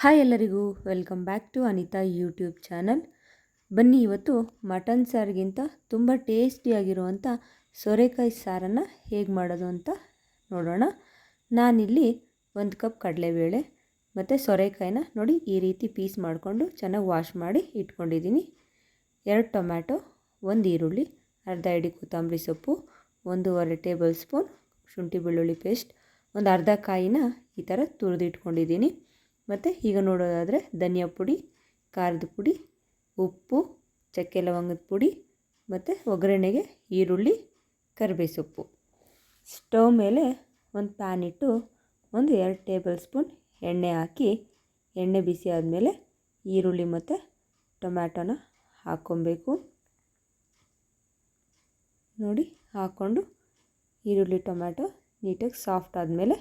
Hi ಎಲ್ಲರಿಗೂ welcome back to Anita YouTube channel. ಬನ್ನಿ ಇವತ್ತು ಮಟನ್ ಸಾರಿಗಿಂತ ತುಂಬ ಟೇಸ್ಟಿಯಾಗಿರುವಂಥ ಸೋರೆಕಾಯಿ ಸಾರನ್ನು ಹೇಗೆ ಮಾಡೋದು ಅಂತ ನೋಡೋಣ. ನಾನಿಲ್ಲಿ 1 ಕಪ್ ಕಡಲೆಬೇಳೆ ಮತ್ತು ಸೋರೆಕಾಯಿನ ನೋಡಿ ಈ ರೀತಿ ಪೀಸ್ ಮಾಡಿಕೊಂಡು ಚೆನ್ನಾಗಿ ವಾಶ್ ಮಾಡಿ ಇಟ್ಕೊಂಡಿದ್ದೀನಿ. 2 ಟೊಮ್ಯಾಟೊ, 1 ಈರುಳ್ಳಿ, ಅರ್ಧ ಹಿಡಿ ಕೊತ್ತಂಬರಿ ಸೊಪ್ಪು, 1.5 ಟೇಬಲ್ ಸ್ಪೂನ್ ಶುಂಠಿ ಬೆಳ್ಳುಳ್ಳಿ ಪೇಸ್ಟ್, ಒಂದು ಅರ್ಧ ಕಾಯಿನ ಈ ಥರ ತುರಿದಿಟ್ಕೊಂಡಿದ್ದೀನಿ. ಮತ್ತು ಈಗ ನೋಡೋದಾದರೆ ಧನಿಯಾ ಪುಡಿ, ಖಾರದ ಪುಡಿ, ಉಪ್ಪು, ಚಕ್ಕೆ ಲವಂಗದ ಪುಡಿ ಮತ್ತು ಒಗ್ಗರಣೆಗೆ ಈರುಳ್ಳಿ, ಕರಿಬೇವು ಸೊಪ್ಪು. ಸ್ಟವ್ ಮೇಲೆ ಒಂದು ಪ್ಯಾನ್ ಇಟ್ಟು 2 ಟೇಬಲ್ ಸ್ಪೂನ್ ಎಣ್ಣೆ ಹಾಕಿ, ಎಣ್ಣೆ ಬಿಸಿ ಆದಮೇಲೆ ಈರುಳ್ಳಿ ಮತ್ತು ಟೊಮ್ಯಾಟೊನ ಹಾಕ್ಕೊಬೇಕು. ನೋಡಿ ಹಾಕ್ಕೊಂಡು ಈರುಳ್ಳಿ ಟೊಮ್ಯಾಟೊ ನೀಟಾಗಿ ಸಾಫ್ಟ್ ಆದಮೇಲೆ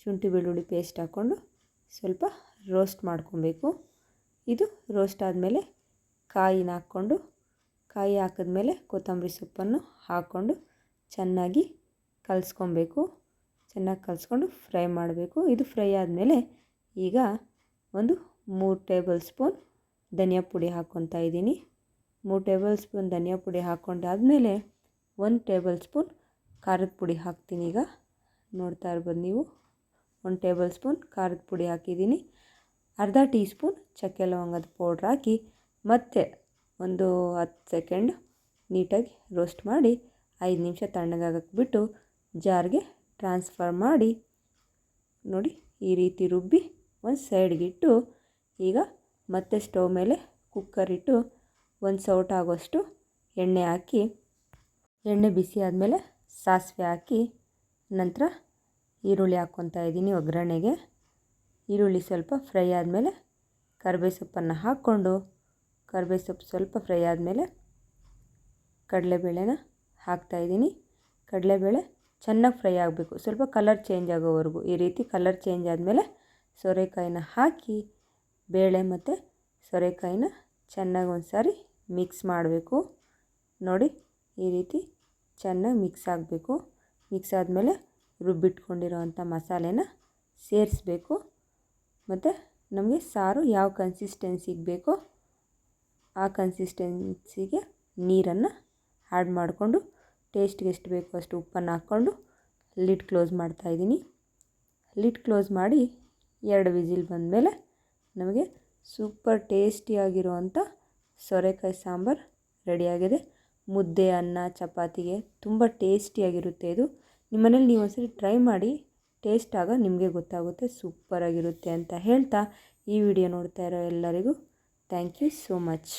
ಶುಂಠಿ ಬೆಳ್ಳುಳ್ಳಿ ಪೇಸ್ಟ್ ಹಾಕ್ಕೊಂಡು ಸ್ವಲ್ಪ ರೋಸ್ಟ್ ಮಾಡ್ಕೊಬೇಕು. ಇದು ರೋಸ್ಟ್ ಆದಮೇಲೆ ಕಾಯಿನ ಹಾಕ್ಕೊಂಡು, ಕಾಯಿ ಹಾಕಿದ್ಮೇಲೆ ಕೊತ್ತಂಬರಿ ಸೊಪ್ಪನ್ನು ಹಾಕ್ಕೊಂಡು ಚೆನ್ನಾಗಿ ಕಲಿಸ್ಕೊಬೇಕು. ಚೆನ್ನಾಗಿ ಕಲಿಸ್ಕೊಂಡು ಫ್ರೈ ಮಾಡಬೇಕು. ಇದು ಫ್ರೈ ಆದಮೇಲೆ ಈಗ 3 ಟೇಬಲ್ ಸ್ಪೂನ್ ಧನಿಯಾ ಪುಡಿ ಹಾಕ್ಕೊತಾ ಇದ್ದೀನಿ. 3 ಟೇಬಲ್ ಸ್ಪೂನ್ ಧನಿಯಾ ಪುಡಿ ಹಾಕ್ಕೊಂಡಾದಮೇಲೆ 1 ಟೇಬಲ್ ಸ್ಪೂನ್ ಖಾರದ ಪುಡಿ ಹಾಕ್ತೀನಿ. ಈಗ ನೋಡ್ತಾ ಇರ್ಬೋದು ನೀವು, 1 ಟೇಬಲ್ ಸ್ಪೂನ್ ಖಾರದ ಪುಡಿ ಹಾಕಿದ್ದೀನಿ. ಅರ್ಧ ಟೀ ಸ್ಪೂನ್ ಚಕ್ಕೆ ಲವಂಗದ ಪೌಡ್ರ್ ಹಾಕಿ ಮತ್ತೆ 10 ಸೆಕೆಂಡ್ ನೀಟಾಗಿ ರೋಸ್ಟ್ ಮಾಡಿ 5 ನಿಮಿಷ ತಣ್ಣಗಾಗಕ್ಕೆ ಬಿಟ್ಟು ಜಾರ್ಗೆ ಟ್ರಾನ್ಸ್ಫರ್ ಮಾಡಿ ನೋಡಿ ಈ ರೀತಿ ರುಬ್ಬಿ ಒಂದು ಸೈಡ್ಗಿಟ್ಟು, ಈಗ ಮತ್ತೆ ಸ್ಟವ್ ಮೇಲೆ ಕುಕ್ಕರ್ ಇಟ್ಟು 1 ಸೌಟ್ ಆಗೋಷ್ಟು ಎಣ್ಣೆ ಹಾಕಿ, ಎಣ್ಣೆ ಬಿಸಿ ಆದಮೇಲೆ ಸಾಸಿವೆ ಹಾಕಿ, ನಂತರ ಈರುಳ್ಳಿ ಹಾಕ್ಕೊತಾ ಇದ್ದೀನಿ ಒಗ್ಗರಣೆಗೆ. ಈರುಳ್ಳಿ ಸ್ವಲ್ಪ ಫ್ರೈ ಆದಮೇಲೆ ಕರಿಬೇವು ಸೊಪ್ಪನ್ನು ಹಾಕ್ಕೊಂಡು, ಕರಿಬೇವು ಸೊಪ್ಪು ಸ್ವಲ್ಪ ಫ್ರೈ ಆದಮೇಲೆ ಕಡಲೆಬೇಳೆನ ಹಾಕ್ತಾಯಿದ್ದೀನಿ. ಕಡಲೆಬೇಳೆ ಚೆನ್ನಾಗಿ ಫ್ರೈ ಆಗಬೇಕು, ಸ್ವಲ್ಪ ಕಲರ್ ಚೇಂಜ್ ಆಗೋವರೆಗೂ. ಈ ರೀತಿ ಕಲರ್ ಚೇಂಜ್ ಆದಮೇಲೆ ಸೋರೆಕಾಯಿನ ಹಾಕಿ, ಬೇಳೆ ಮತ್ತು ಸೋರೆಕಾಯಿನ ಚೆನ್ನಾಗಿ ಒಂದು ಸಾರಿ ಮಿಕ್ಸ್ ಮಾಡಬೇಕು. ನೋಡಿ ಈ ರೀತಿ ಚೆನ್ನಾಗಿ ಮಿಕ್ಸ್ ಆಗಬೇಕು. ಮಿಕ್ಸ್ ಆದಮೇಲೆ ರುಬ್ಬಿಟ್ಕೊಂಡಿರೋವಂಥ ಮಸಾಲೆನ ಸೇರಿಸ್ಬೇಕು. ಮತ್ತು ನಮಗೆ ಸಾರು ಯಾವ ಕನ್ಸಿಸ್ಟೆನ್ಸಿಗೆ ಬೇಕೋ ಆ ಕನ್ಸಿಸ್ಟೆನ್ಸಿಗೆ ನೀರನ್ನು ಆ್ಯಡ್ ಮಾಡಿಕೊಂಡು, ಟೇಸ್ಟ್ಗೆ ಎಷ್ಟು ಬೇಕೋ ಅಷ್ಟು ಉಪ್ಪನ್ನು ಹಾಕ್ಕೊಂಡು ಲಿಡ್ ಕ್ಲೋಸ್ ಮಾಡ್ತಾಯಿದ್ದೀನಿ. ಲಿಡ್ ಕ್ಲೋಸ್ ಮಾಡಿ 2 ವಿಸಿಲ್ ಬಂದಮೇಲೆ ನಮಗೆ ಸೂಪರ್ ಟೇಸ್ಟಿಯಾಗಿರುವಂಥ ಸೋರೆಕಾಯಿ ಸಾಂಬಾರು ರೆಡಿಯಾಗಿದೆ. ಮುದ್ದೆ, ಅನ್ನ, ಚಪಾತಿಗೆ ತುಂಬ ಟೇಸ್ಟಿಯಾಗಿರುತ್ತೆ ಇದು. ನಿಮ್ಮನೇಲಿ ನೀವು ಒಂದ್ಸರಿ ಟ್ರೈ ಮಾಡಿ, ಟೇಸ್ಟ್ ಆಗ ನಿಮಗೆ ಗೊತ್ತಾಗುತ್ತೆ ಸೂಪರಾಗಿರುತ್ತೆ ಅಂತ ಹೇಳ್ತಾ ಈ ವಿಡಿಯೋ ನೋಡ್ತಾ ಇರೋ ಎಲ್ಲರಿಗೂ ಥ್ಯಾಂಕ್ ಯು ಸೋ ಮಚ್.